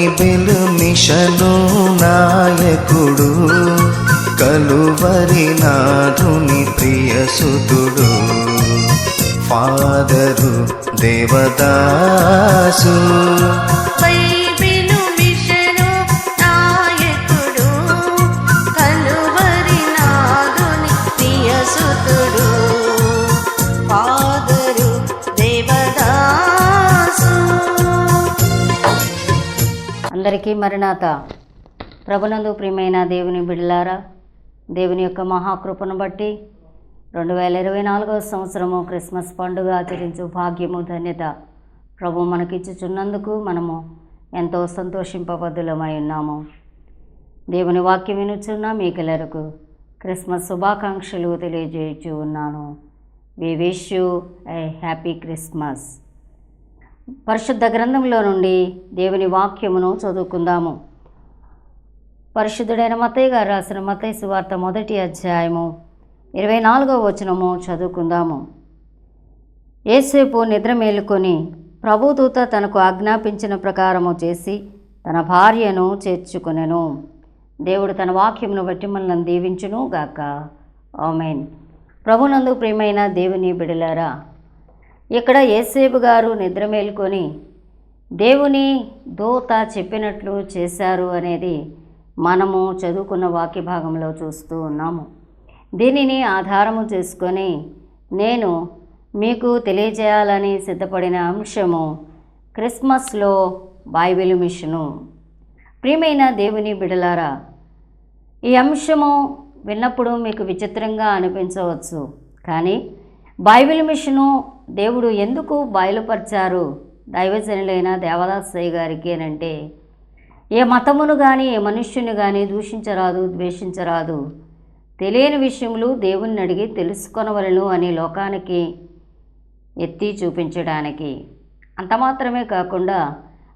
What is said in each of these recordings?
Bible mission నాయకుడు, Calvary నాథుని ప్రియసుతుడు, ఫాదరు దేవదాసు. బైబిలు మిషను నాయకుడు, కలువరి నాథుని ప్రియసుతుడు, ఫాదరు దేవదాసు. అందరికీ మరణాత. ప్రభునందు ప్రియమైన దేవుని బిడ్డలారా, దేవుని యొక్క మహాకృపను బట్టి 2024 సంవత్సరము క్రిస్మస్ పండుగ ఆచరించు భాగ్యము, ధన్యత ప్రభు మనకిచ్చుచున్నందుకు మనము ఎంతో సంతోషింపబద్దులమై ఉన్నాము. దేవుని వాక్యం వినుచున్న మీకెల్లరకు క్రిస్మస్ శుభాకాంక్షలు తెలియజేయచ్చు ఉన్నాను. We wish you a happy Christmas. పరిశుద్ధ గ్రంథంలో నుండి దేవుని వాక్యమును చదువుకుందాము. పరిశుద్ధుడైన మత్తయి గారు రాసిన మత్తయి సువార్త 1వ అధ్యాయము 24వ వచనము చదువుకుందాము. యేసేపు నిద్ర మేలుకొని ప్రభుదూత తనకు ఆజ్ఞాపించిన ప్రకారము చేసి తన భార్యను చేర్చుకొనెను. దేవుడు తన వాక్యమును బట్టి మనల్ని దీవించును గాక. ఆమేన్. ప్రభునందు ప్రియమైన దేవుని బిడలారా, ఇక్కడ యేసేపు గారు నిద్ర మేలుకొని దేవుని దూత చెప్పినట్లు చేశారు అనేది మనము చదువుకున్న వాక్య భాగంలో చూస్తూ ఉన్నాము. దీనిని ఆధారము చేసుకొని నేను మీకు తెలియజేయాలని సిద్ధపడిన అంశము క్రిస్మస్లో బైబిల్ మిషను. ప్రియమైన దేవుని బిడలారా, ఈ అంశము విన్నప్పుడు మీకు విచిత్రంగా అనిపించవచ్చు, కానీ బైబిల్ మిషను దేవుడు ఎందుకు బయలుపరిచారు దైవజనులైన దేవదాసయ్య గారికి అని అంటే, ఏ మతమును కానీ ఏ మనుష్యుని కానీ దూషించరాదు, ద్వేషించరాదు, తెలియని విషయములు దేవుణ్ణి అడిగి తెలుసుకొనవలను అని లోకానికి ఎత్తి చూపించడానికి. అంత మాత్రమే కాకుండా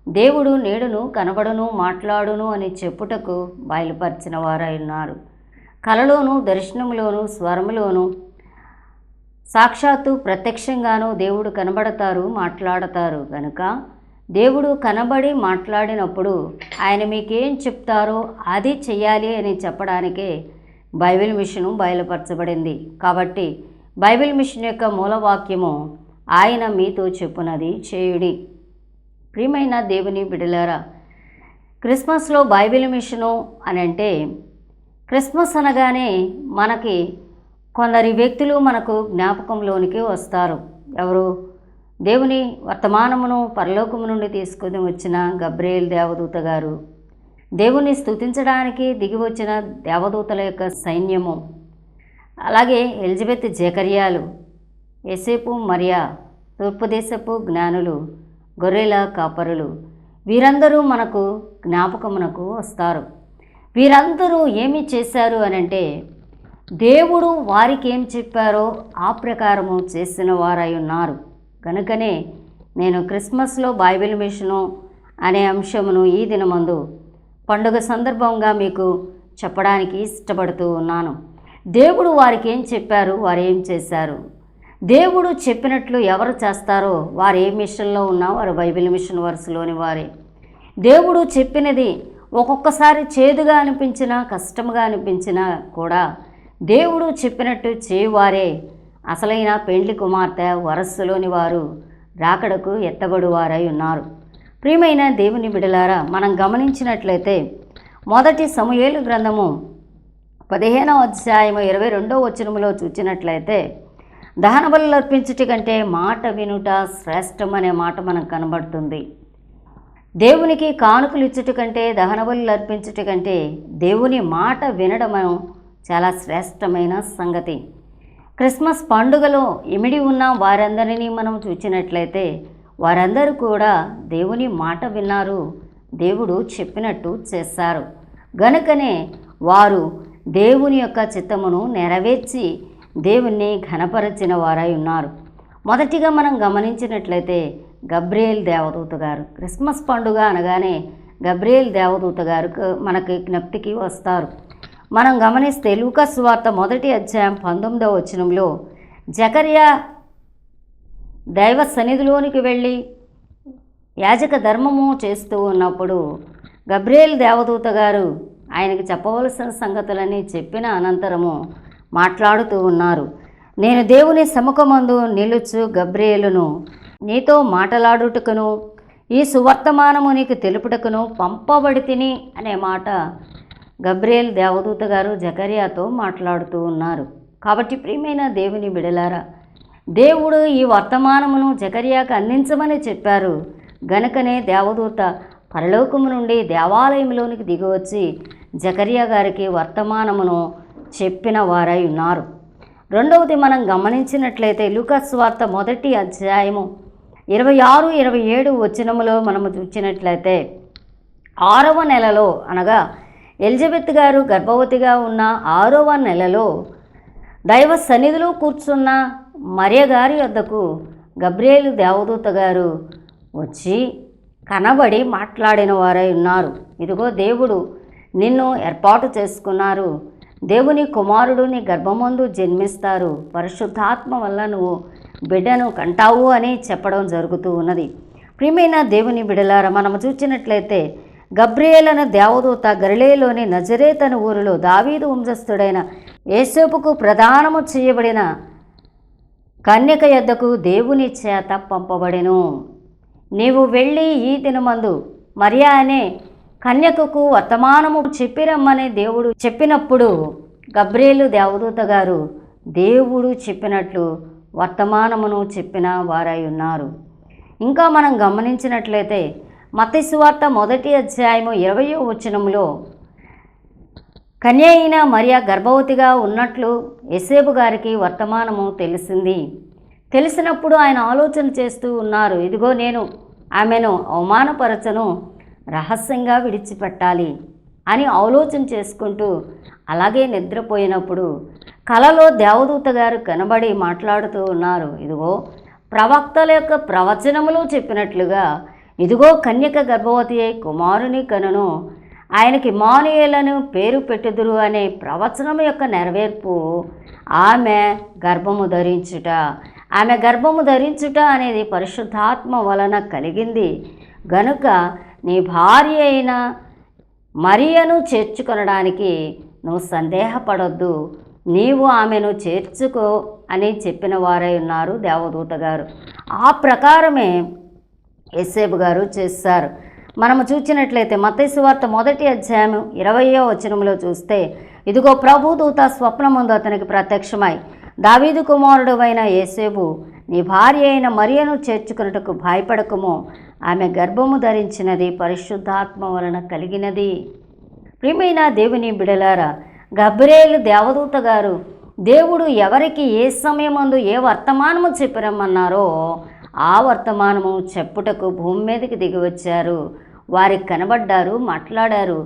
దేవుడు నేడును కనబడును మాట్లాడును అని చెప్పుటకు బయలుపరిచిన వారై ఉన్నారు. కలలోను దర్శనంలోను స్వరములోను సాక్షాత్తు ప్రత్యక్షంగాను దేవుడు కనబడతారు, మాట్లాడతారు. కనుక దేవుడు కనబడి మాట్లాడినప్పుడు ఆయన మీకేం చెప్తారో అది చెయ్యాలి అని చెప్పడానికే బైబిల్ మిషను బయలుపరచబడింది. కాబట్టి బైబిల్ మిషన్ యొక్క మూలవాక్యము ఆయన మీతో చెప్పునది చేయుడి. ప్రియమైన దేవుని బిడలారా, క్రిస్మస్లో బైబిల్ మిషను అని అంటే, క్రిస్మస్ అనగానే మనకి కొందరి వ్యక్తులు మనకు జ్ఞాపకంలోనికి వస్తారు. ఎవరు? దేవుని వర్తమానమును పరలోకము నుండి తీసుకుని వచ్చిన గబ్రియేల్ దేవదూత గారు, దేవుని స్తుతించడానికి దిగి వచ్చిన దేవదూతల యొక్క సైన్యము, అలాగే ఎలిజబెత్ జకర్యాలు, యేసేపు మరియా, తూర్పుదేశపు జ్ఞానులు, గొర్రెల కాపరులు, వీరందరూ మనకు జ్ఞాపకమునకు వస్తారు. వీరందరూ ఏమి చేశారు అనంటే, దేవుడు వారికి ఏం చెప్పారో ఆ ప్రకారము చేసిన వారై ఉన్నారు. కనుకనే నేను క్రిస్మస్లో బైబిల్ మిషను అనే అంశమును ఈ దినమందు పండుగ సందర్భంగా మీకు చెప్పడానికి ఇష్టపడుతూ ఉన్నాను. దేవుడు వారికి ఏం చెప్పారు, వారు ఏం చేశారు, దేవుడు చెప్పినట్లు ఎవరు చేస్తారో వారు ఏ మిషన్లో ఉన్నా వారు బైబిల్ మిషన్ వరుసలోని వారే. దేవుడు చెప్పినది ఒక్కొక్కసారి చేదుగా అనిపించినా కష్టముగా అనిపించినా కూడా దేవుడు చెప్పినట్టు చేయువారే అసలైన పెండ్లి కుమార్తె వరస్సులోని వారు, రాకడకు ఎత్తబడువారై ఉన్నారు. ప్రియమైన దేవుని బిడలారా, మనం గమనించినట్లయితే మొదటి సమూయేలు గ్రంథము 15వ అధ్యాయము 22వ వచనములో చూచినట్లయితే, దహన బలులు అర్పించుట కంటే మాట వినుట శ్రేష్టం అనే మాట మనకు కనబడుతుంది. దేవునికి కానుకలు ఇచ్చుట కంటే దహన బలులు అర్పించుట కంటే దేవుని మాట వినడము చాలా శ్రేష్టమైన సంగతి. క్రిస్మస్ పండుగలో ఇమిడి ఉన్న వారందరినీ మనం చూచినట్లయితే వారందరూ కూడా దేవుని మాట విన్నారు, దేవుడు చెప్పినట్టు చేశారు. గనుకనే వారు దేవుని యొక్క చిత్తమును నెరవేర్చి దేవుణ్ణి ఘనపరచిన వారై ఉన్నారు. మొదటిగా మనం గమనించినట్లయితే గబ్రియేల్ దేవదూత గారు, క్రిస్మస్ పండుగ అనగానే గబ్రియేల్ దేవదూత గారు మనకి జ్ఞప్తికి వస్తారు. మనం గమనిస్తే లూకా సువార్త 1వ అధ్యాయం 19వ వచనంలో జకర్యా దైవ సన్నిధిలోనికి వెళ్ళి యాజక ధర్మము చేస్తూ ఉన్నప్పుడు గబ్రియేలు దేవదూత గారు ఆయనకి చెప్పవలసిన సంగతులని చెప్పిన అనంతరము మాట్లాడుతూ ఉన్నారు. నేను దేవుని సముఖమందు నిలుచు గబ్రియేలును నీతో మాటలాడుటకును ఈ సువర్తమానము నీకు తెలుపుటకును పంపబడి తిని అనే మాట గబ్రియేలు దేవదూత గారు జకర్యాతో మాట్లాడుతూ ఉన్నారు. కాబట్టి ప్రియమైన దేవుని బిడలారా, దేవుడు ఈ వర్తమానమును జకర్యాకు అందించమని చెప్పారు గనుకనే దేవదూత పరలోకము నుండి దేవాలయంలోనికి దిగివచ్చి జకర్యా గారికి వర్తమానమును చెప్పిన వారై ఉన్నారు. రెండవది మనం గమనించినట్లయితే లూకా సువార్త 1వ అధ్యాయము 26, 27 వచనములో మనము చూసినట్లయితే 6వ నెలలో అనగా ఎలిజబెత్ గారు గర్భవతిగా ఉన్న 6వ నెలలో దైవ సన్నిధిలో కూర్చున్న మరియ గారి వద్దకు గబ్రియేలు దేవదూత గారు వచ్చి కనబడి మాట్లాడిన వారై ఉన్నారు. ఇదిగో దేవుడు నిన్ను ఏర్పాటు చేసుకున్నారు, దేవుని కుమారుడు నీ గర్భమందు జన్మిస్తారు, పరిశుద్ధాత్మ వల్ల నువ్వు బిడ్డను కంటావు అని చెప్పడం జరుగుతూ ఉన్నది. ప్రియమైన దేవుని బిడలారా, మనము చూసినట్లయితే గబ్రియేలు దేవదూత గలిలయలోని నజరేతు అను ఊరిలో దావీదు వంశస్థుడైన యేసేపుకు ప్రదానము చేయబడిన కన్యక యొద్దకు దేవుని చేత పంపబడెను. నీవు వెళ్ళి ఈ దినమందు మరియా అనే కన్యకకు వర్తమానము చెప్పిరమ్మని దేవుడు చెప్పినప్పుడు గబ్రియేలు దేవదూత గారు దేవుడు చెప్పినట్లు వర్తమానమును చెప్పిన వారై ఉన్నారు. ఇంకా మనం గమనించినట్లయితే మత్తయి సువార్త 1వ అధ్యాయము 20వ వచనములో కన్య అయిన మరియా గర్భవతిగా ఉన్నట్లు యోసేపు గారికి వర్తమానము తెలిసింది. తెలిసినప్పుడు ఆయన ఆలోచన చేస్తూ ఉన్నారు, ఇదిగో నేను ఆమెను అవమానపరచను, రహస్యంగా విడిచిపెట్టాలి అని ఆలోచన చేసుకుంటూ అలాగే నిద్రపోయినప్పుడు కలలో దేవదూత గారు కనబడి మాట్లాడుతూ ఉన్నారు. ఇదిగో ప్రవక్తల యొక్క ప్రవచనములు చెప్పినట్లుగా ఇదిగో కన్యక గర్భవతి అయి కుమారుని కనును, ఆయనకి ఇమ్మానుయేలను పేరు పెట్టుదురు అనే ప్రవచనం యొక్క నెరవేర్పు ఆమె గర్భము ధరించుట. ఆమె గర్భము ధరించుట అనేది పరిశుద్ధాత్మ వలన కలిగింది గనుక నీ భార్య అయిన మరియను చేర్చుకొనడానికి నువ్వు సందేహపడొద్దు, నీవు ఆమెను చేర్చుకో అని చెప్పిన వారై ఉన్నారు దేవదూత గారు. ఆ ప్రకారమే యోసేపు గారు చేశారు. మనము చూసినట్లయితే మత్తయి సువార్త 1వ అధ్యాయం 20వ వచనంలో చూస్తే ఇదిగో ప్రభుదూత స్వప్నమందు అతనికి ప్రత్యక్షమై దావీదు కుమారుడు అయిన యోసేపు నీ భార్య అయిన మరియను చేర్చుకున్నట్టుకు భయపడకము, ఆమె గర్భము ధరించినది పరిశుద్ధాత్మ వలన కలిగినది. ప్రియమైన దేవుని బిడలారా, గబ్రియేలు దేవదూత గారు దేవుడు ఎవరికి ఏ సమయమందు ఏ వర్తమానము చెప్పిరమ్మన్నారో ఆ వర్తమానము చెప్పుటకు భూమి మీదకి దిగి వచ్చారు. వారికి కనబడ్డారు, మాట్లాడారు,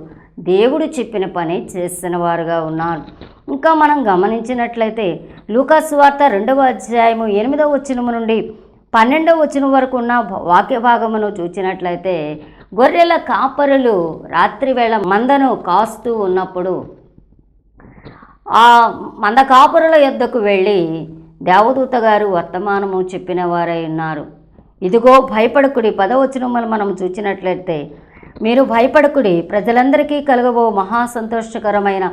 దేవుడు చెప్పిన పని చేసిన వారుగా ఉన్నారు. ఇంకా మనం గమనించినట్లయితే లూకా సువార్త 2వ అధ్యాయము 8వ వచనము నుండి 12వ వచనం వరకు ఉన్న వాక్య భాగమును చూసినట్లయితే గొర్రెల కాపరులు రాత్రివేళ మందను కాస్తూ ఉన్నప్పుడు ఆ మంద కాపరుల యొద్దకు వెళ్ళి దేవదూత గారు వర్తమానము చెప్పిన వారై ఉన్నారు. ఇదిగో భయపడకుడి 10వ వచనములు మనం చూసినట్లయితే మీరు భయపడకుడి, ప్రజలందరికీ కలగబో మహా సంతోషకరమైన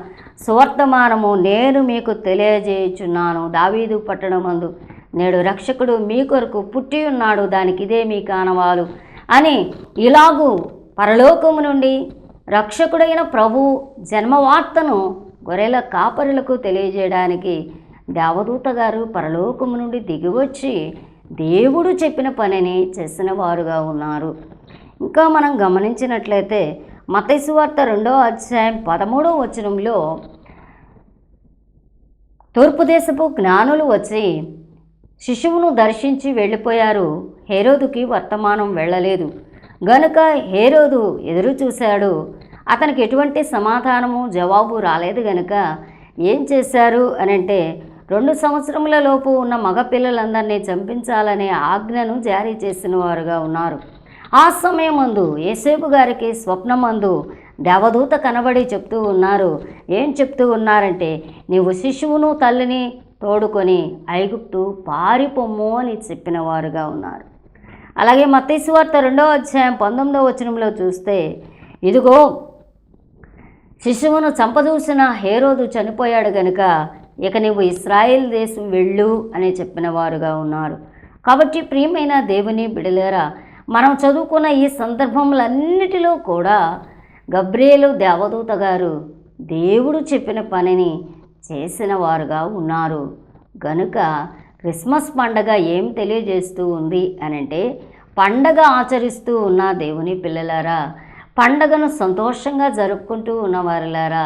సువర్తమానము నేను మీకు తెలియజేయుచున్నాను. దావీదు పట్టణమందు నేడు రక్షకుడు మీ కొరకు పుట్టి ఉన్నాడు, దానికి ఇదే మీ కానవాలు అని ఇలాగూ పరలోకము నుండి రక్షకుడైన ప్రభు జన్మవార్తను గొర్రెల కాపరులకు తెలియజేయడానికి దేవదూత గారు పరలోకము నుండి దిగివచ్చి దేవుడు చెప్పిన పనిని చేసిన వారుగా ఉన్నారు. ఇంకా మనం గమనించినట్లయితే మత్తయి సువార్త 2వ అధ్యాయం 13వ వచనంలో తూర్పు దేశపు జ్ఞానులు వచ్చి శిశువును దర్శించి వెళ్ళిపోయారు, హేరోదుకి వర్తమానం వెళ్ళలేదు గనుక హేరోదు ఎదురు చూశాడు, అతనికి ఎటువంటి సమాధానము జవాబు రాలేదు గనుక ఏం చేశారు అనంటే 2 సంవత్సరముల లోపు ఉన్న మగపిల్లలందరినీ చంపించాలనే ఆజ్ఞను జారీ చేసిన వారుగా ఉన్నారు. ఆ సమయమందు యోసేపు గారికి స్వప్నమందు దేవదూత కనబడి చెప్తూ ఉన్నారు. ఏం చెప్తూ ఉన్నారంటే, నీవు శిశువును తల్లిని తోడుకొని ఐగుప్తు పారిపోమ్ము అని చెప్పిన వారుగా ఉన్నారు. అలాగే మత్తయి సువార్త 2వ అధ్యాయం 19వ వచనంలో చూస్తే ఇదిగో శిశువును చంపదూసిన హేరోదు చనిపోయాడు గనుక ఇక నీవు ఇశ్రాయేల్ దేశం వెళ్ళు అని చెప్పిన వారుగా ఉన్నారు. కాబట్టి ప్రియమైన దేవుని బిడలారా, మనం చదువుకున్న ఈ సందర్భములన్నిటిలో కూడా గబ్రియేలు దేవదూత గారు దేవుడు చెప్పిన పనిని చేసిన వారుగా ఉన్నారు. గనుక క్రిస్మస్ పండగ ఏం తెలియజేస్తూ ఉంది అనంటే, పండగ ఆచరిస్తూ ఉన్న దేవుని పిల్లలారా, పండగను సంతోషంగా జరుపుకుంటూ ఉన్నవారులారా,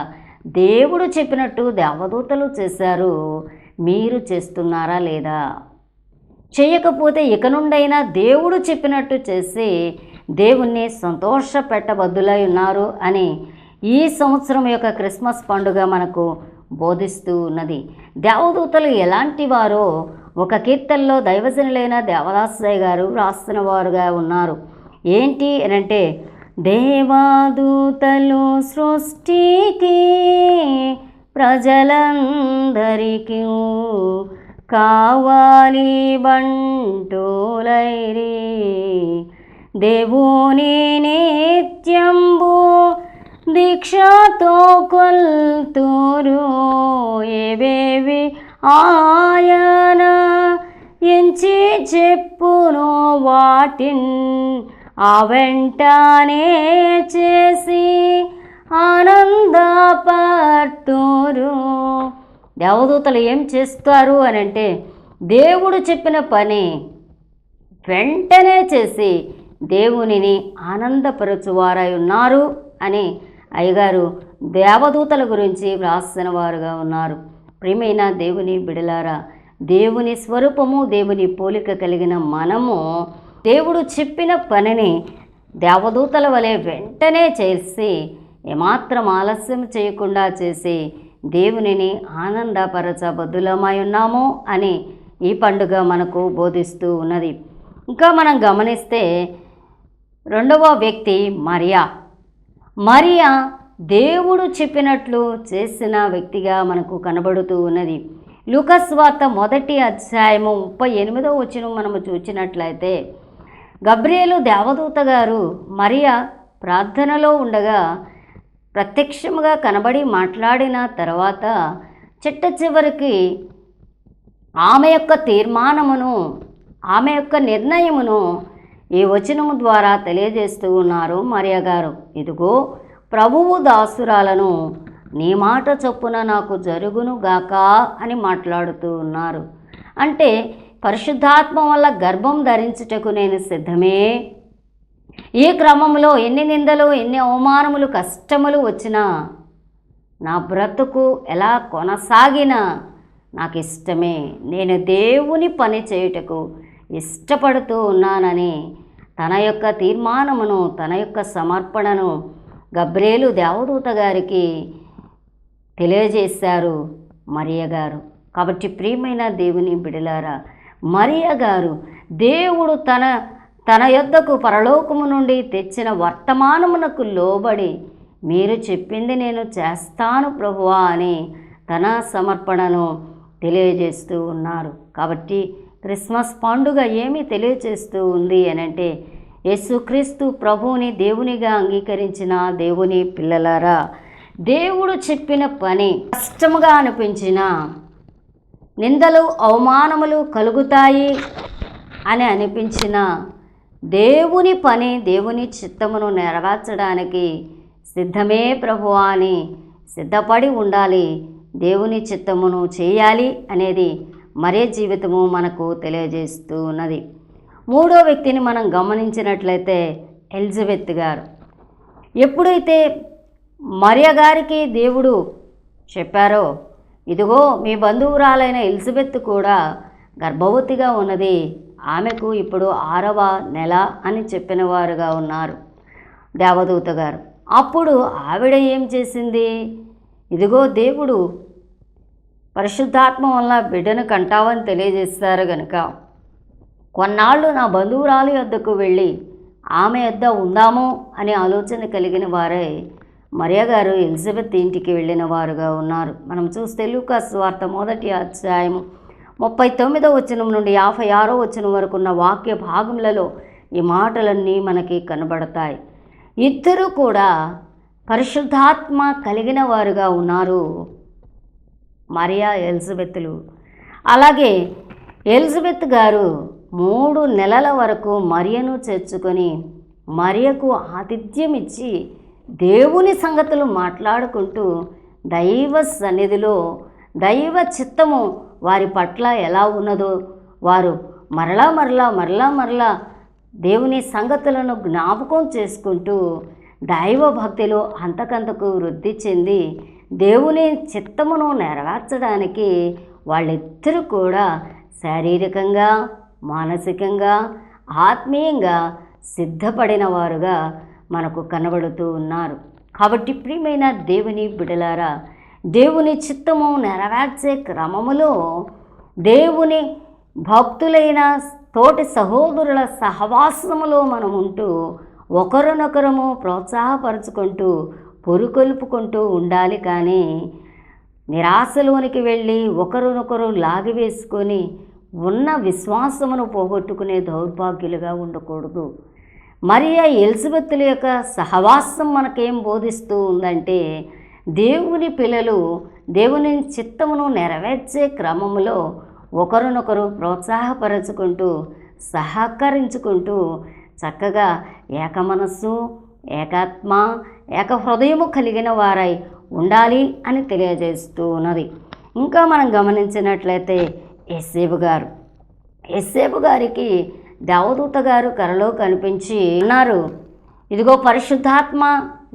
దేవుడు చెప్పినట్టు దేవదూతలు చేశారు, మీరు చేస్తున్నారా లేదా? చేయకపోతే ఇక నుండైనా దేవుడు చెప్పినట్టు చేసి దేవుణ్ణి సంతోష పెట్టబద్దులై ఉన్నారు అని ఈ సంవత్సరం యొక్క క్రిస్మస్ పండుగ మనకు బోధిస్తూ ఉన్నది. దేవదూతలు ఎలాంటి వారో ఒక కీర్తనలో దైవజనులైన దేవదాసయ్య గారు రాస్తున్న వారుగా ఉన్నారు. ఏంటి అనంటే, దేవదూతలు సృష్టికి ప్రజలందరికీ కావాలి బంటులైరి, దేవుని నిత్యంబు దీక్షతో కొల్తూరు, ఏవేవి ఆయన ఎంచి చెప్పును వాటిన్ ఆ వెంటనే చేసి ఆనందపర్తురు. దేవదూతలు ఏం చేస్తారు అని అంటే, దేవుడు చెప్పిన పని వెంటనే చేసి దేవునిని ఆనందపరచువారై ఉన్నారు అని అయ్యగారు దేవదూతల గురించి వ్రాసిన వారుగా ఉన్నారు. ప్రియమైన దేవుని బిడలారా, దేవుని స్వరూపము దేవుని పోలిక కలిగిన మనము దేవుడు చెప్పిన పనిని దేవదూతల వలె వెంటనే చేసి ఏమాత్రం ఆలస్యం చేయకుండా చేసి దేవునిని ఆనందపరచబద్దులమై ఉన్నాము అని ఈ పండుగ మనకు బోధిస్తూ ఉన్నది. ఇంకా మనం గమనిస్తే రెండవ వ్యక్తి మరియా దేవుడు చెప్పినట్లు చేసిన వ్యక్తిగా మనకు కనబడుతూ ఉన్నది. లూకాసు వార్త 1వ అధ్యాయము 38వ వచనం మనము చూసినట్లయితే, గబ్రియేలు దేవదూత గారు మరియా ప్రార్థనలో ఉండగా ప్రత్యక్షముగా కనబడి మాట్లాడిన తర్వాత చిట్ట చివరికి ఆమె యొక్క తీర్మానమును, ఆమె యొక్క నిర్ణయమును ఈ వచనము ద్వారా తెలియజేస్తూ ఉన్నారు మరియా గారు. ఇదిగో ప్రభువు దాసురాలను, నీ మాట చొప్పున నాకు జరుగును గాక అని మాట్లాడుతూ ఉన్నారు. అంటే పరిశుద్ధాత్మ వల్ల గర్భం ధరించుటకు నేను సిద్ధమే. ఈ క్రమంలో ఎన్ని నిందలు, ఎన్ని అవమానములు, కష్టములు వచ్చినా, నా బ్రతుకు ఎలా కొనసాగినా నాకు ఇష్టమే. నేను దేవుని పని చేయుటకు ఇష్టపడుతూ ఉన్నానని తన యొక్క తీర్మానమును, తన యొక్క సమర్పణను గబ్రియేలు దేవదూత గారికి తెలియజేశారు మరియ గారు. కాబట్టి ప్రియమైన దేవుని బిడలారా, మరియ గారు దేవుడు తన యొద్దకు పరలోకము నుండి తెచ్చిన వర్తమానమునకు లోబడి, మీరు చెప్పింది నేను చేస్తాను ప్రభువా అని తన సమర్పణను తెలియజేస్తూ ఉన్నారు. కాబట్టి క్రిస్మస్ పండుగ ఏమి తెలియజేస్తూ ఉంది అనంటే, యేసుక్రీస్తు ప్రభువుని దేవునిగా అంగీకరించిన దేవుని పిల్లలారా, దేవుడు చెప్పిన పని కష్టముగా అనిపించిన, నిందలు అవమానములు కలుగుతాయి అని అనిపించిన, దేవుని పని, దేవుని చిత్తమును నెరవేర్చడానికి సిద్ధమే ప్రభువా అని సిద్ధపడి ఉండాలి. దేవుని చిత్తమును చేయాలి అనేది మరే జీవితము మనకు తెలియజేస్తూ ఉన్నది. మూడో వ్యక్తిని మనం గమనించినట్లయితే ఎలిజబెత్ గారు. ఎప్పుడైతే మరియ గారికి దేవుడు చెప్పారో, ఇదిగో మీ బంధువురాలైన ఎలిజబెత్ కూడా గర్భవతిగా ఉన్నది, ఆమెకు ఇప్పుడు 6వ నెల అని చెప్పిన వారుగా ఉన్నారు దేవదూత గారు. అప్పుడు ఆవిడ ఏం చేసింది? ఇదిగో దేవుడు పరిశుద్ధాత్మ వల్ల బిడ్డను కంటావని తెలియజేస్తారు గనుక కొన్నాళ్ళు నా బంధువురాలి వద్దకు వెళ్ళి ఆమె వద్ద ఉందాము అనే ఆలోచన కలిగిన వారే మరియ గారు ఎలిజబెత్ ఇంటికి వెళ్ళిన వారుగా ఉన్నారు. మనం చూస్తే లూకాసు వార్త 1వ అధ్యాయము 39వ వచనం నుండి 56వ వచనం వరకు ఉన్న వాక్య భాగములలో ఈ మాటలన్నీ మనకి కనబడతాయి. ఇద్దరు కూడా పరిశుద్ధాత్మ కలిగిన వారుగా ఉన్నారు, మరియా ఎలిజబెత్లు. అలాగే ఎలిజబెత్ గారు 3 నెలల వరకు మరియను చేర్చుకొని మరియకు ఆతిథ్యం ఇచ్చి దేవుని సంగతులు మాట్లాడుకుంటూ దైవ సన్నిధిలో దైవ చిత్తము వారి పట్ల ఎలా ఉన్నదో వారు మరలా దేవుని సంగతులను జ్ఞాపకం చేసుకుంటూ దైవ భక్తిలో అంతకంతకు వృద్ధి చెంది దేవుని చిత్తమును నెరవేర్చడానికి వాళ్ళిద్దరూ కూడా శారీరకంగా, మానసికంగా, ఆత్మీయంగా సిద్ధపడిన వారుగా మనకు కనబడుతూ ఉన్నారు. కాబట్టి ప్రియమైన దేవుని బిడ్డలారా, దేవుని చిత్తము నెరవేర్చే క్రమములో దేవుని భక్తులైన తోటి సహోదరుల సహవాసములో మనం ఉంటూ ఒకరినొకరము ప్రోత్సాహపరుచుకుంటూ పురుకొల్పుకుంటూ ఉండాలి. కానీ నిరాశలోనికి వెళ్ళి ఒకరినొకరు లాగివేసుకొని ఉన్న విశ్వాసమును పోగొట్టుకునే దౌర్భాగ్యులుగా ఉండకూడదు. మరియా ఎలిజబెత్తుల యొక్క సహవాసం మనకేం బోధిస్తూ ఉందంటే, దేవుని పిల్లలు దేవుని చిత్తమును నెరవేర్చే క్రమంలో ఒకరినొకరు ప్రోత్సాహపరచుకుంటూ సహకరించుకుంటూ చక్కగా ఏక మనస్సు, ఏకాత్మ, ఏక హృదయము కలిగిన వారై ఉండాలి అని తెలియజేస్తూ ఉన్నది. ఇంకా మనం గమనించినట్లయితే యేసేపు గారికి దేవదూత గారు కలలో కనిపించి అన్నారు, ఇదిగో పరిశుద్ధాత్మ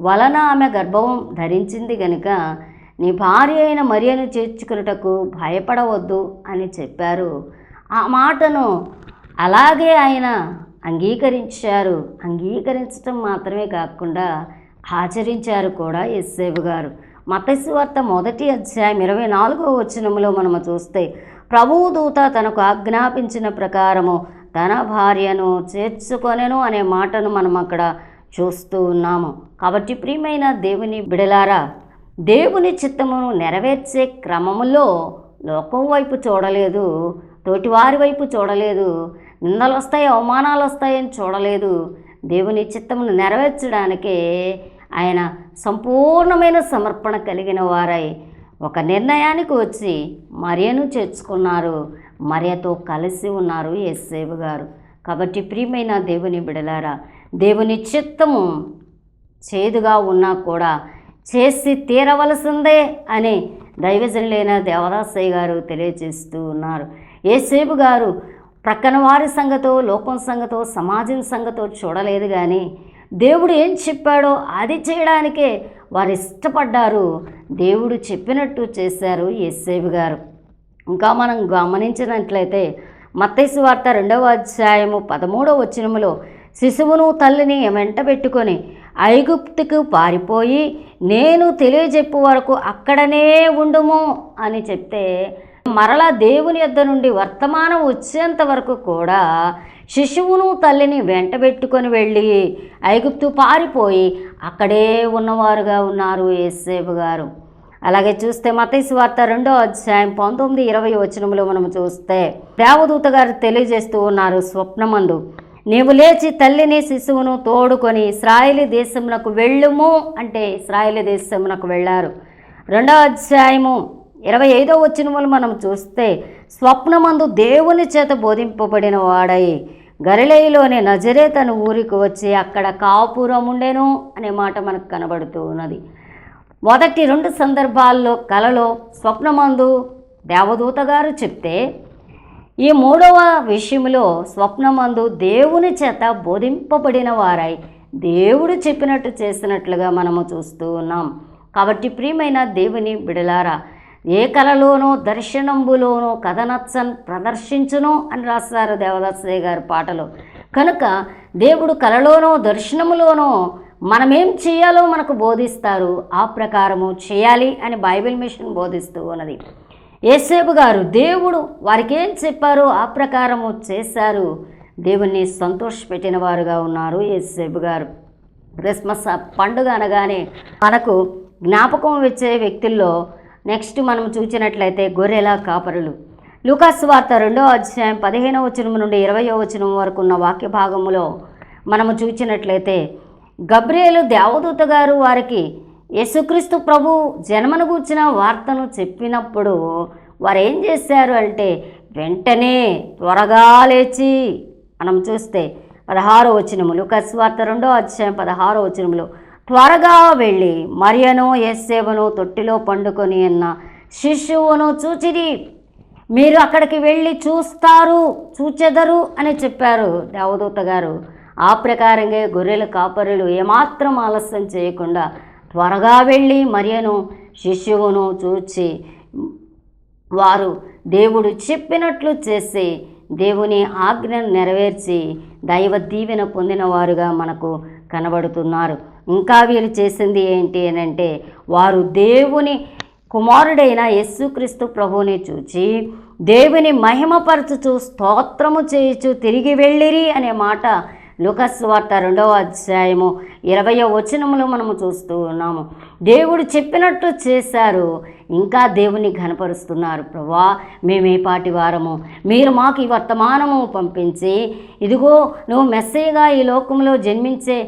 వలన ఆమె గర్భం ధరించింది గనుక నీ భార్య అయిన మరియను చేర్చుకున్నటకు భయపడవద్దు అని చెప్పారు. ఆ మాటను అలాగే ఆయన అంగీకరించారు. అంగీకరించడం మాత్రమే కాకుండా ఆచరించారు కూడా యేసేపు గారు. మత్తయి సువార్త 1వ అధ్యాయం 24వ వచనంలో మనము చూస్తే, ప్రభువు దూత తనకు ఆజ్ఞాపించిన ప్రకారము తన భార్యను చేర్చుకొనెను అనే మాటను మనం అక్కడ చూస్తూ ఉన్నాము. కాబట్టి ప్రియమైన దేవుని బిడలారా, దేవుని చిత్తమును నెరవేర్చే క్రమములో లోకం వైపు చూడలేదు, తోటివారి వైపు చూడలేదు, నిందలు వస్తాయి, అవమానాలు వస్తాయని చూడలేదు. దేవుని చిత్తమును నెరవేర్చడానికే ఆయన సంపూర్ణమైన సమర్పణ కలిగిన వారై ఒక నిర్ణయానికి వచ్చి మరియను చేర్చుకున్నారు. మరియతో కలిసి ఉన్నారు యేసేపు గారు. కాబట్టి ప్రియమైన దేవుని బిడలారా, దేవుని చిత్తము చేదుగా ఉన్నా కూడా చేసి తీరవలసిందే అని దైవజనులైన దేవదాసయ్య గారు తెలియజేస్తూ ఉన్నారు. యేసేపు గారు ప్రక్కన వారి సంగతో, లోకం సంగతో, సమాజం సంగతో చూడలేదు. కానీ దేవుడు ఏం చెప్పాడో అది చేయడానికే వారు ఇష్టపడ్డారు. దేవుడు చెప్పినట్టు చేశారు యేసేపు గారు. ఇంకా మనం గమనించినట్లయితే మత్తయి సువార్త 2వ అధ్యాయము 13వ వచనములో, శిశువును తల్లిని వెంట పెట్టుకొని ఐగుప్తుకు పారిపోయి నేను తెలియజెప్పు వరకు అక్కడనే ఉండుము అని చెప్తే, మరలా దేవుని యొద్ద నుండి వర్తమానం వచ్చేంత వరకు కూడా శిశువును తల్లిని వెంట పెట్టుకొని వెళ్ళి ఐగుప్తు పారిపోయి అక్కడే ఉన్నవారుగా ఉన్నారు యేసేపు గారు. అలాగే చూస్తే మత్తయి సువార్త 2వ అధ్యాయం 19-20 వచనంలో మనం చూస్తే దేవదూత గారు తెలియజేస్తూ ఉన్నారు, స్వప్నమందు నీవు లేచి తల్లిని శిశువును తోడుకొని ఇశ్రాయేలు దేశమునకు వెళ్ళుము అంటే ఇశ్రాయేలు దేశమునకు వెళ్ళారు. 2వ అధ్యాయము 25వ వచనములు మనం చూస్తే స్వప్నమందు దేవుని చేత బోధింపబడిన వాడై గలిలయలోని నజరేతను ఊరికి వచ్చి అక్కడ కాపురం ఉండెను అనే మాట మనకు కనబడుతూ ఉన్నది. మొదటి 2 సందర్భాల్లో కలలో స్వప్నమందు దేవదూత గారు చెప్తే, ఈ 3వ విషయంలో స్వప్నమందు దేవుని చేత బోధింపబడిన వారై దేవుడు చెప్పినట్టు చేసినట్లుగా మనము చూస్తూ ఉన్నాం. కాబట్టి ప్రియమైన దేవుని బిడలారా, ఏ కలలోనో దర్శనంబులోనో కథనచ్చన్ ప్రదర్శించును అని రాస్తారు దేవదాసయ్య గారి పాటలో. కనుక దేవుడు కలలోనో దర్శనములోనో మనమేం చేయాలో మనకు బోధిస్తారు, ఆ ప్రకారము చేయాలి అని బైబిల్ మిషన్ బోధిస్తూ ఉన్నది. యేసేపు గారు దేవుడు వారికి ఏం చెప్పారో ఆ ప్రకారము చేశారు. దేవుణ్ణి సంతోషపెట్టిన వారుగా ఉన్నారు యేసేపు గారు. క్రిస్మస్ పండుగ అనగానే మనకు జ్ఞాపకం వచ్చే వ్యక్తుల్లో నెక్స్ట్ మనం చూసినట్లయితే గొర్రెల కాపరులు. లూకాసు వార్త 2వ అధ్యాయం 15వ వచనం నుండి 20వ వచనం వరకు ఉన్న వాక్య భాగములో మనము చూసినట్లయితే గబ్రియేలు దేవదూత గారు వారికి యేసుక్రీస్తు ప్రభు జన్మను గూర్చిన వార్తను చెప్పినప్పుడు వారు ఏం చేశారు అంటే వెంటనే త్వరగా లేచి మనం చూస్తే 16వ వచనము లూకాసు వార్త 2వ అధ్యాయం 16వ వచనములో త్వరగా వెళ్ళి మరియను యేసేపును తొట్టిలో పండుకొని ఉన్న శిశువును చూచిరి, మీరు అక్కడికి వెళ్ళి చూచెదరు అని చెప్పారు దేవదూత గారు. ఆ ప్రకారంగా గొర్రెల కాపరులు ఏమాత్రం ఆలస్యం చేయకుండా త్వరగా వెళ్ళి మరియను శిశువును చూచి వారు దేవుడు చెప్పినట్లు చేసి దేవుని ఆజ్ఞను నెరవేర్చి దైవ దీవెన పొందిన వారుగా మనకు కనబడుతున్నారు. ఇంకా వీరు చేసింది ఏంటి అని అంటే వారు దేవుని కుమారుడైన యేసుక్రీస్తు ప్రభువుని చూచి దేవుని మహిమపరచుచు స్తోత్రము చేయుచు తిరిగి వెళ్ళిరి అనే మాట లూకాసు వార్త 2వ అధ్యాయము 20వ వచనములో మనము చూస్తూ ఉన్నాము. దేవుడు చెప్పినట్టు చేశారు, ఇంకా దేవుని ఘనపరుస్తున్నారు. ప్రభువా, మేమే పాటి వారము, మీరు మాకు ఈ వర్తమానము పంపించి ఇదిగో నువ్వు మెస్సీగా ఈ లోకంలో జన్మించే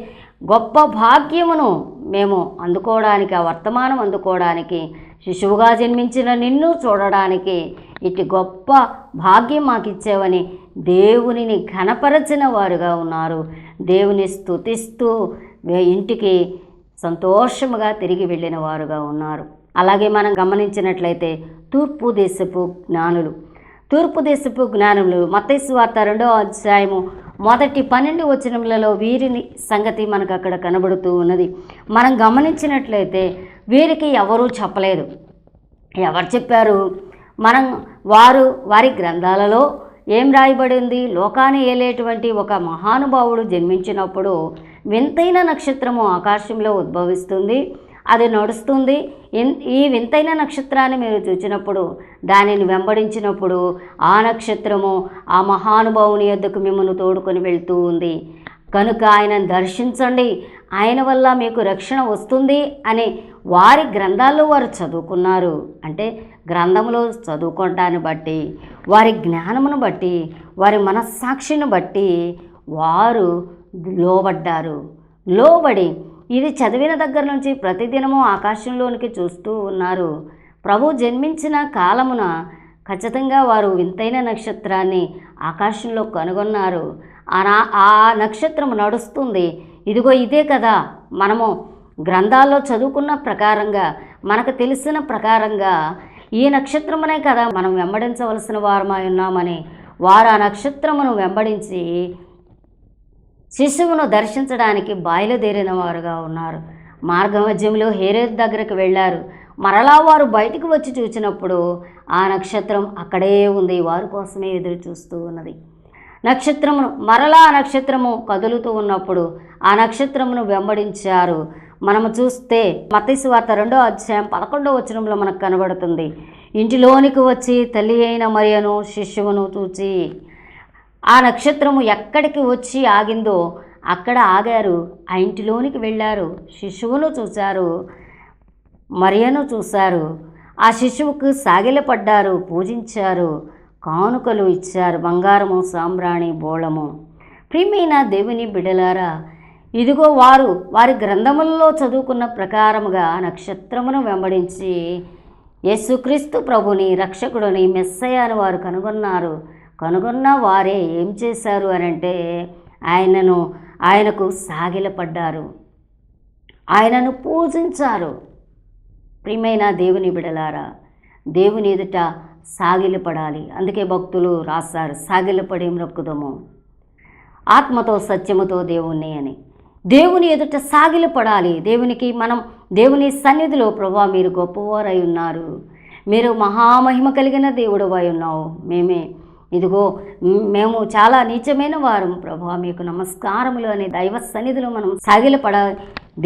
గొప్ప భాగ్యమును మేము అందుకోవడానికి, ఆ వర్తమానం అందుకోవడానికి, శిశువుగా జన్మించిన నిన్ను చూడడానికి ఇటు గొప్ప భాగ్యం మాకు ఇచ్చేవని దేవునిని ఘనపరచిన వారుగా ఉన్నారు. దేవుని స్తుతిస్తూ ఇంటికి సంతోషముగా తిరిగి వెళ్ళిన వారుగా ఉన్నారు. అలాగే మనం గమనించినట్లయితే తూర్పు దేశపు జ్ఞానులు మత్తయి సువార్త 2వ అధ్యాయము మొదటి 12 వచనములలో వీరిని సంగతి మనకు అక్కడ కనబడుతూ ఉన్నది. మనం గమనించినట్లయితే వీరికి ఎవరూ చెప్పలేదు. ఎవరు చెప్పారు? వారి గ్రంథాలలో ఏం రాయబడింది? లోకాన్ని ఏలేటువంటి ఒక మహానుభావుడు జన్మించినప్పుడు వింతైన నక్షత్రము ఆకాశంలో ఉద్భవిస్తుంది, అది నడుస్తుంది. ఈ వింతైన నక్షత్రాన్ని మీరు చూసినప్పుడు, దానిని వెంబడించినప్పుడు ఆ నక్షత్రము ఆ మహానుభావుని యొద్దకు మిమ్మల్ని తోడుకొని వెళ్తూ ఉంది. కనుక ఆయనను దర్శించండి, ఆయన వల్ల మీకు రక్షణ వస్తుంది అని వారి గ్రంథాల్లో వారు చదువుకున్నారు. అంటే గ్రంథంలో చదువుకోవటాన్ని బట్టి, వారి జ్ఞానమును బట్టి, వారి మనస్సాక్షిని బట్టి వారు లోబడి ఇది చదివిన దగ్గర నుంచి ప్రతిదినము ఆకాశంలోనికి చూస్తూ ఉన్నారు. ప్రభు జన్మించిన కాలమున ఖచ్చితంగా వారు వింతైన నక్షత్రాన్ని ఆకాశంలో కనుగొన్నారు. ఆ నక్షత్రం నడుస్తుంది. ఇదిగో ఇదే కదా మనము గ్రంథాల్లో చదువుకున్న ప్రకారంగా, మనకు తెలిసిన ప్రకారంగా ఈ నక్షత్రమునే కదా మనం వెంబడించవలసిన వారమై ఉన్నామని వారు ఆ నక్షత్రమును వెంబడించి శిశువును దర్శించడానికి బయలుదేరిన వారుగా ఉన్నారు. మార్గమధ్యంలో హేరోదు దగ్గరికి వెళ్ళారు. మరలా వారు బయటికి వచ్చి చూసినప్పుడు ఆ నక్షత్రం అక్కడే ఉంది, వారి కోసమే ఎదురు చూస్తూ ఉన్నది. మరలా ఆ నక్షత్రము కదులుతూ ఉన్నప్పుడు ఆ నక్షత్రమును వెంబడించారు. మనము చూస్తే మత్తయి సువార్త 2వ అధ్యాయం 11వ వచనంలో మనకు కనబడుతుంది. ఇంటిలోనికి వచ్చి తల్లి అయిన మరియను శిశువును చూచి, ఆ నక్షత్రము ఎక్కడికి వచ్చి ఆగిందో అక్కడ ఆగారు. ఆ ఇంటిలోనికి వెళ్ళారు, శిశువును చూశారు, మరియను చూశారు. ఆ శిశువుకు సాగిలపడ్డారు, పూజించారు, కానుకలు ఇచ్చారు, బంగారము, సాంబ్రాణి, బోళము. ప్రియమైన దేవుని బిడ్డలారా, ఇదిగో వారి గ్రంథములలో చదువుకున్న ప్రకారముగా నక్షత్రమును వెంబడించి యేసుక్రీస్తు ప్రభుని, రక్షకుడిని, మెస్సయ్య అని వారు కనుగొన్న వారే ఏం చేశారు అని అంటే ఆయనకు సాగిలపడ్డారు, ఆయనను పూజించారు. ప్రియమైన దేవుని బిడలారా, దేవుని ఎదుట సాగిలపడాలి. అందుకే భక్తులు రాశారు, సాగిలపడి మ్రొక్కుదము ఆత్మతో సత్యముతో దేవుణ్ణి అని. దేవుని ఎదుట సాగిలపడాలి. మనం దేవుని సన్నిధిలో, ప్రభువా మీరు గొప్పవారై ఉన్నారు, మీరు మహామహిమ కలిగిన దేవుడు అయి ఉన్నావు, మేము చాలా నీచమైన వారు ప్రభువా, మీకు నమస్కారములు అనే దైవ సన్నిధిలో మనం సాగిలపడాలి.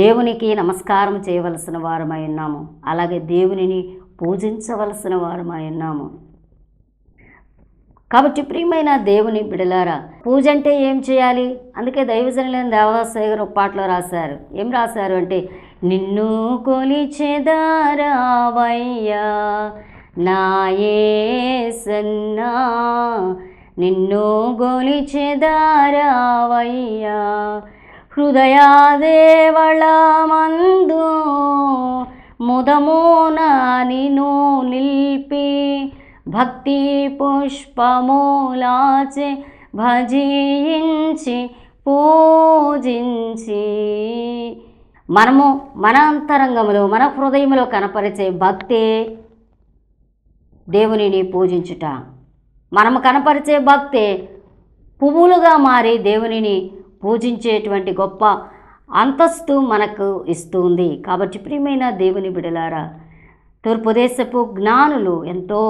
దేవునికి నమస్కారం చేయవలసిన వారమై ఉన్నాము, అలాగే దేవునిని పూజించవలసిన వారమై ఉన్నాము. కాబట్టి ప్రియమైన దేవుని బిడలారా, పూజ అంటే ఏం చేయాలి? అందుకే దైవజనులైన దేవదాసయ్య గారు ఒక పాటలో రాశారు. ఏం రాశారు అంటే, నిన్ను కొలిచెదారావయ్యా నా యేసన్నా, నిన్ను కొలిచెదారావయ్యా హృదయాదేవళమందు ముదమున నిను నిల్పి భక్తి పుష్పములాచే భజించి పూజించి మనము మన అంతరంగంలో మన హృదయంలో కనపరిచే భక్తే దేవునిని పూజించుట. మనము కనపరిచే భక్తే పువ్వులుగా మారి దేవునిని పూజించేటువంటి గొప్ప అంతస్తు మనకు ఇస్తుంది. కాబట్టి ప్రియమైన దేవుని బిడలారా, తూర్పు దేశపు జ్ఞానులు ఎంతో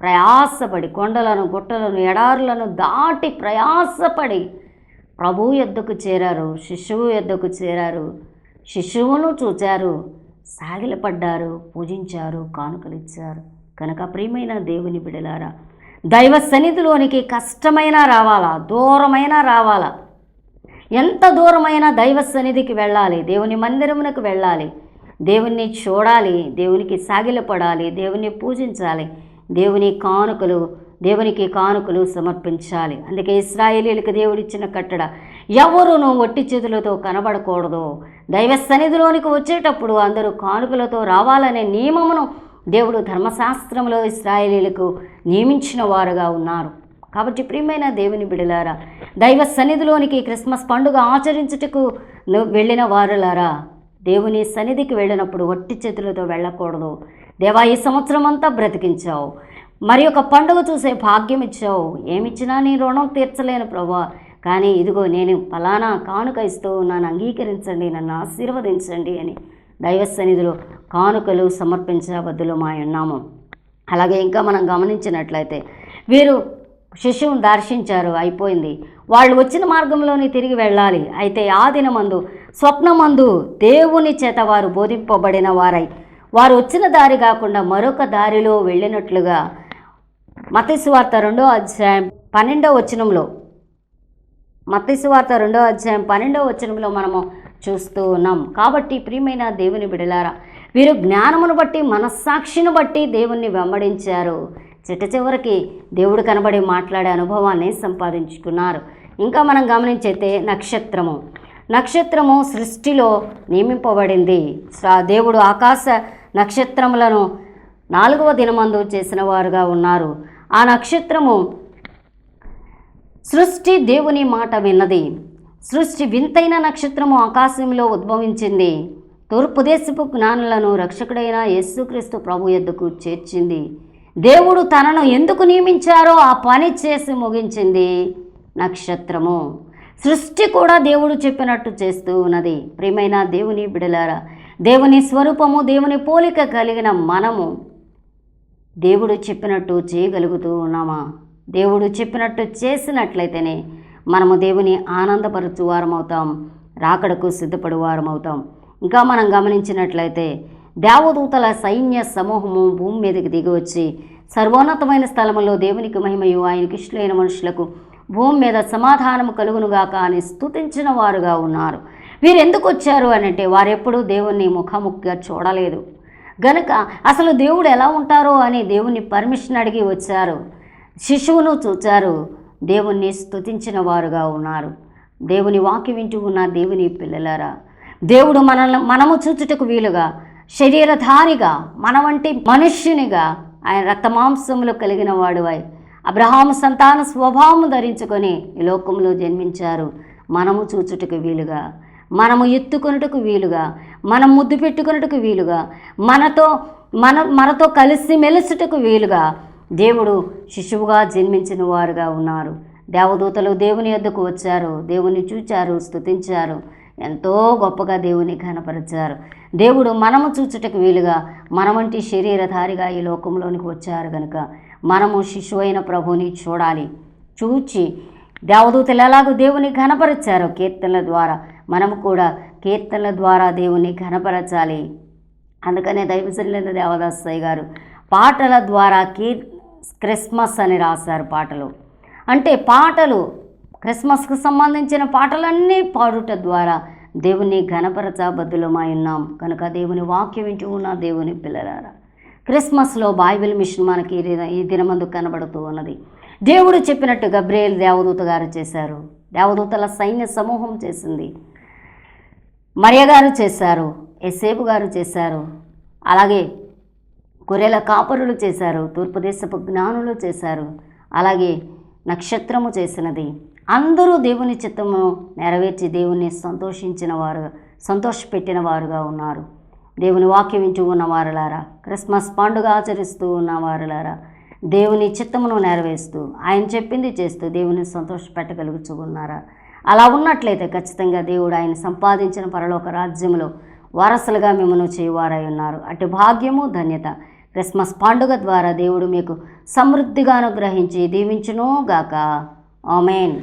ప్రయాసపడి కొండలను గుట్టలను ఎడారులను దాటి ప్రయాసపడి ప్రభువు యొద్దకు చేరారు, శిశువు యొద్దకు చేరారు, శిశువును చూచారు, సాగిలపడ్డారు, పూజించారు, కానుకలిచ్చారు. కనుక ప్రియమైన దేవుని బిడలారా, దైవ సన్నిధిలోనికి కష్టమైనా రావాలా, దూరమైనా రావాలా, ఎంత దూరమైనా దైవ సన్నిధికి వెళ్ళాలి, దేవుని మందిరమునకు వెళ్ళాలి, దేవుణ్ణి చూడాలి, దేవునికి సాగిలపడాలి, దేవుని పూజించాలి, దేవునికి కానుకలు సమర్పించాలి. అందుకే ఇశ్రాయేలీయులకు దేవుడిచ్చిన కట్టడ, ఎవరునూ ఒట్టి చేతులతో కనబడకూడదు. దైవ సన్నిధిలోనికి వచ్చేటప్పుడు అందరూ కానుకలతో రావాలనే నియమమును దేవుడు ధర్మశాస్త్రంలో ఇశ్రాయేలీయులకు నియమించిన వారుగా ఉన్నారు. కాబట్టి ప్రియమైన దేవుని బిడలారా, దైవ సన్నిధిలోనికి క్రిస్మస్ పండుగ ఆచరించుటకు వెళ్ళిన వారులారా, దేవుని సన్నిధికి వెళ్ళినప్పుడు ఒట్టి చేతులతో వెళ్ళకూడదు. దేవా, ఈ సంవత్సరం అంతా బ్రతికించావు, మరి ఒక పండుగ చూసే భాగ్యం ఇచ్చావు, ఏమిచ్చినా నీ రుణం తీర్చలేను ప్రభువా, కానీ ఇదిగో నేను ఫలానా కానుక ఇస్తూ ఉన్నాను, అంగీకరించండి, నన్ను ఆశీర్వదించండి అని దైవ సన్నిధిలో కానుకలు సమర్పించబద్దులమై ఉన్నాము. అలాగే ఇంకా మనం గమనించినట్లయితే వీరు శిశువును దర్శించారు, అయిపోయింది, వాళ్ళు వచ్చిన మార్గంలోనే తిరిగి వెళ్ళాలి. అయితే ఆ దినమందు స్వప్నమందు దేవుని చేత వారు బోధింపబడిన వారై వారు వచ్చిన దారి కాకుండా మరొక దారిలో వెళ్ళినట్లుగా మత్తయి సువార్త 2వ అధ్యాయం 12వ వచనంలో మనము చూస్తూ ఉన్నాం. కాబట్టి ప్రియమైన దేవుని బిడలారా, వీరు జ్ఞానమును బట్టి మనస్సాక్షిని బట్టి దేవుణ్ణి వెంబడించారు. చివరికి దేవుడు కనబడి మాట్లాడే అనుభవాన్ని సంపాదించుకున్నారు. ఇంకా మనం గమనించైతే నక్షత్రము సృష్టిలో నియమింపబడింది. దేవుడు ఆకాశ నక్షత్రములను 4వ దినమందు చేసిన వారుగా ఉన్నారు. ఆ నక్షత్రము సృష్టి దేవుని మాట విన్నది. సృష్టి వింతైన నక్షత్రము ఆకాశంలో ఉద్భవించింది. తూర్పు దేశపు జ్ఞానులను రక్షకుడైన యేసుక్రీస్తు ప్రభు యొద్దకు చేర్చింది. దేవుడు తనను ఎందుకు నియమించారో ఆ పని చేసి ముగించింది నక్షత్రము. సృష్టి కూడా దేవుడు చెప్పినట్టు చేస్తూ ఉన్నది. ప్రియమైన దేవుని బిడలారా, దేవుని స్వరూపము, దేవుని పోలిక కలిగిన మనము దేవుడు చెప్పినట్టు చేయగలుగుతూ ఉన్నామా? దేవుడు చెప్పినట్టు చేసినట్లయితేనే మనము దేవుని ఆనందపరచు వారమవుతాం, రాకడకు సిద్ధపడు వారమవుతాం. ఇంకా మనం గమనించినట్లయితే దేవదూతల సైన్య సమూహము భూమి మీదకి దిగి వచ్చి సర్వోన్నతమైన స్థలములో దేవునికి మహిమయు ఆయనకి ఇష్టలైన మనుషులకు భూమి మీద సమాధానము కలుగునుగాక అని స్తుతించిన వారుగా ఉన్నారు. వీరు ఎందుకు వచ్చారు అనంటే వారెప్పుడూ దేవుణ్ణి ముఖాముఖిగా చూడలేదు గనుక అసలు దేవుడు ఎలా ఉంటారో అని దేవుని పర్మిషన్ అడిగి వచ్చారు. శిశువును చూచారు, దేవుణ్ణి స్తుతించిన వారుగా ఉన్నారు. దేవుని వాక్యం వింటూ ఉన్న దేవుని పిల్లలారా, దేవుడు మనము చూచుటకు వీలుగా శరీరధారిగా మన వంటి మనుష్యునిగా ఆయన రక్తమాంసములు కలిగిన వాడువై అబ్రహాము సంతాన స్వభావము ధరించుకొని ఈ లోకంలో జన్మించారు. మనము చూచుటకు వీలుగా, మనము ఎత్తుకొనుటకు వీలుగా, మనం ముద్దు పెట్టుకొనుటకు వీలుగా, మనతో కలిసి మెలుసుటకు వీలుగా దేవుడు శిశువుగా జన్మించిన వారుగా ఉన్నారు. దేవదూతలు దేవుని యొద్దకు వచ్చారు, దేవుని చూచారు, స్తుతించారు, ఎంతో గొప్పగా దేవుని ఘనపరిచారు. దేవుడు మనము చూచుటకు వీలుగా మన వంటి శరీరధారిగా ఈ లోకంలోనికి వచ్చారు కనుక మనము శిశువైన ప్రభుని చూడాలి. చూచి దేవదూతలు ఎలాగో దేవుని ఘనపరచారో కీర్తనల ద్వారా మనము కూడా కీర్తనల ద్వారా దేవుని ఘనపరచాలి. అందుకనే దైవజనులైన దేవదాసయ్య గారు పాటల ద్వారా క్రిస్మస్ అని రాశారు. పాటలు అంటే పాటలు క్రిస్మస్కు సంబంధించిన పాటలన్నీ పాడుట ద్వారా దేవుని ఘనపరచబద్దులమై ఉన్నాం కనుక దేవుని వాక్యం వింటూ ఉన్న దేవుని పిల్లలారా, క్రిస్మస్లో బైబిల్ మిషన్ మనకి ఈ దినమందు కనబడుతూ ఉన్నది. దేవుడు చెప్పినట్టు గబ్రియేలు దేవదూత గారు చేశారు, దేవదూతల సైన్య సమూహం చేసింది. మరియ గారు చేశారు, యేసేపు గారు చేశారు, అలాగే గొర్రెల కాపరులు చేశారు, తూర్పు దేశపు జ్ఞానులు చేశారు, అలాగే నక్షత్రము చేసినది. అందరూ దేవుని చిత్తమును నెరవేర్చి దేవుణ్ణి సంతోషపెట్టిన వారుగా ఉన్నారు. దేవుని వాక్యం వింటూ ఉన్న వారులారా, క్రిస్మస్ పండుగ ఆచరిస్తూ ఉన్న వారులారా, దేవుని చిత్తమును నెరవేరుస్తూ ఆయన చెప్పింది చేస్తూ దేవుని సంతోషపెట్టగలుగుతూ ఉన్నారా? అలా ఉన్నట్లయితే ఖచ్చితంగా దేవుడు ఆయన సంపాదించిన పరలోక రాజ్యములో వారసులుగా మిమ్మల్ని చేయువారై ఉన్నారు. అటు భాగ్యము ధన్యత క్రిస్మస్ పండుగ ద్వారా దేవుడు మీకు సమృద్ధిగా అనుగ్రహించి దీవించును గాక. ఆమేన్.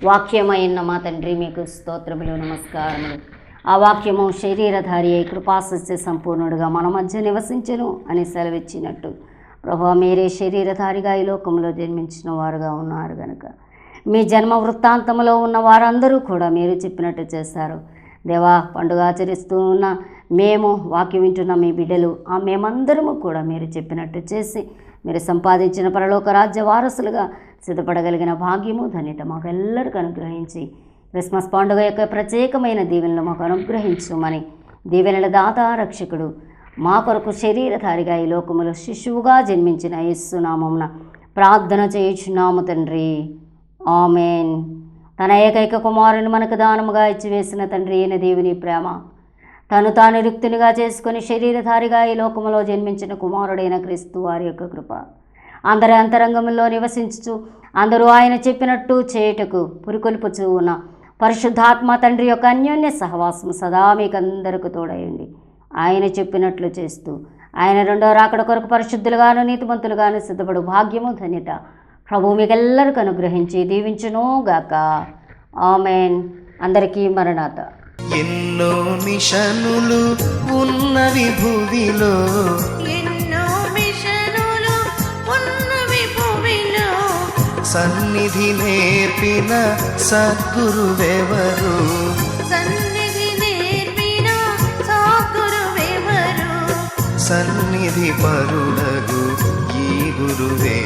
వాక్యమైన మా తండ్రి మీకు స్తోత్రములు, నమస్కారములు. ఆ వాక్యము శరీరధారి అయి కృపాసస్య సంపూర్ణుడుగా మన మధ్య నివసించెను అని సెలవిచ్చినట్టు ప్రభువా, మీరే శరీరధారిగా ఈ లోకంలో జన్మించిన వారుగా ఉన్నారు కనుక మీ జన్మ వృత్తాంతంలో ఉన్న వారందరూ కూడా మీరు చెప్పినట్టు చేశారు. దేవా, పండుగ ఆచరిస్తూ ఉన్న మేము, వాక్యం వింటున్న మీ బిడ్డలు, మేమందరము కూడా మీరు చెప్పినట్టు చేసి మీరు సంపాదించిన పరలోక రాజ్య వారసులుగా సిద్ధపడగలిగిన భాగ్యము ధన్యత మాకు ఎల్లరికీ అనుగ్రహించి క్రిస్మస్ పండుగ యొక్క ప్రత్యేకమైన దీవెనలు మాకు అనుగ్రహించమని దీవెనల దాత రక్షకుడు మా కొరకు శరీరధారిగా ఈ లోకములో శిశువుగా జన్మించిన యేసు నామమున ప్రార్థన చేయుచున్నాము తండ్రి. ఆమేన్. తన ఏకైక కుమారుని మనకు దానముగా ఇచ్చివేసిన తండ్రి అయిన దేవుని ప్రేమ, తాను రిక్తునిగా చేసుకుని శరీరధారిగా ఈ లోకములో జన్మించిన కుమారుడైన క్రీస్తు వారి యొక్క కృప, అందరి అంతరంగంలో నివసించుచు అందరూ ఆయన చెప్పినట్టు చేయుటకు పురికొల్పుచూ ఉన్న పరిశుద్ధాత్మ తండ్రి యొక్క అన్యోన్య సహవాసం సదా మీకందరికి తోడయండి. ఆయన చెప్పినట్లు చేస్తూ ఆయన రెండో రాకడ కొరకు పరిశుద్ధులుగాను నీతిమంతులుగాను సిద్ధపడు భాగ్యము ధన్యత ప్రభు మీకెల్లరికీ అనుగ్రహించి దీవించును గాక. ఆమేన్. అందరికీ మరణాత. ఎన్నో మిషనులు ఉన్నవి భూమిలో, ఎన్నో మిషనులు ఉన్నవి భూమిలో, సన్నిధి నేర్పిన సద్గురువెవరు, సన్నిధి నేర్పిన సద్గురువెవరు, సన్నిధి పరుడగు ఈ గురువే